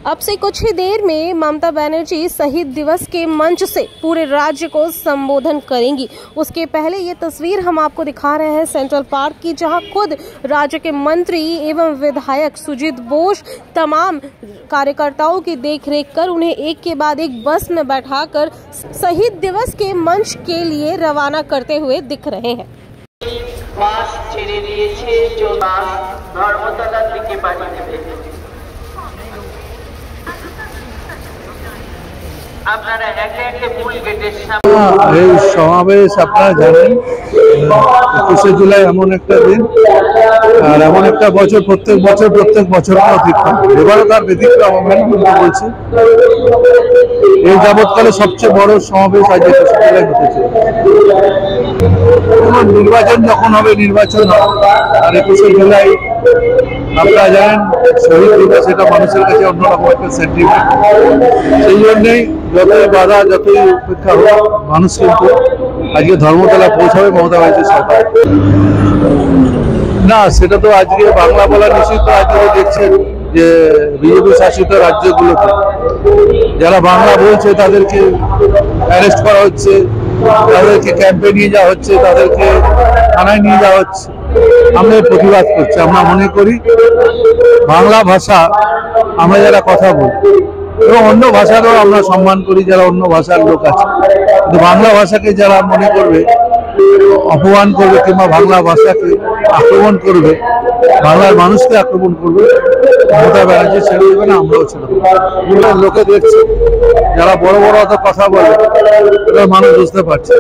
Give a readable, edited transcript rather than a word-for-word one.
अब से कुछ ही देर में ममता बनर्जी शहीद दिवस के मंच से पूरे राज्य को संबोधन करेंगी। उसके पहले ये तस्वीर हम आपको दिखा रहे हैं सेंट्रल पार्क की, जहां खुद राज्य के मंत्री एवं विधायक सुजीत बोस तमाम कार्यकर्ताओं की देखरेख कर उन्हें एक के बाद एक बस में बैठाकर शहीद दिवस के मंच के लिए रवाना करते हुए दिख रहे हैं। সমাবেশ আপনারা জানেন 21শে জুলাই এমন একটা দিন আর এমন একটা বছর প্রত্যেক বছর অতিক্রম, এবারও তার ব্যতিক্রম বলছি। এই যাবৎকালে সবচেয়ে বড় সমাবেশ আজ 21শে জুলাই ঘটেছে। নির্বাচন যখন হবে নির্বাচন আর 21শে জুলাই আপনারা জানেন শহীদ দিবস, এটা মানুষের কাছে অন্যরকম একটা সেন্টিমেন্ট। সেই জন্যই যতই বাধা যতই উপেক্ষা হোক মানুষ কিন্তু আজকে ধর্মতলা পৌঁছাবে মমতা ব্যানার্জির সরকার। না, সেটা তো আজকে বাংলা বলা নিষিদ্ধ। আজকে দেখছেন যে বিজেপি শাসিত রাজ্যগুলোতে যারা বাংলা বলছে তাদেরকে অ্যারেস্ট করা হচ্ছে, তাদেরকে ক্যাম্পে নিয়ে যাওয়া হচ্ছে, তাদেরকে থানায় নিয়ে যাওয়া হচ্ছে। আমরা প্রতিবাদ করছি। আমরা মনে করি বাংলা ভাষা আমরা যারা কথা বলি এবং অন্য ভাষারও আমরা সম্মান করি, যারা অন্য ভাষার লোক আছে, কিন্তু বাংলা ভাষাকে যারা মনে করবে অপমান করবে কিংবা বাংলা ভাষাকে আক্রমণ করবে, বাংলার মানুষকে আক্রমণ করবে, মমতা ব্যানার্জি ছেড়ে দেবে না, আমরাও ছেড়ে দেবো। লোকে দেখছে যারা বড় বড় কথা বলে মানুষ বুঝতে পারছে।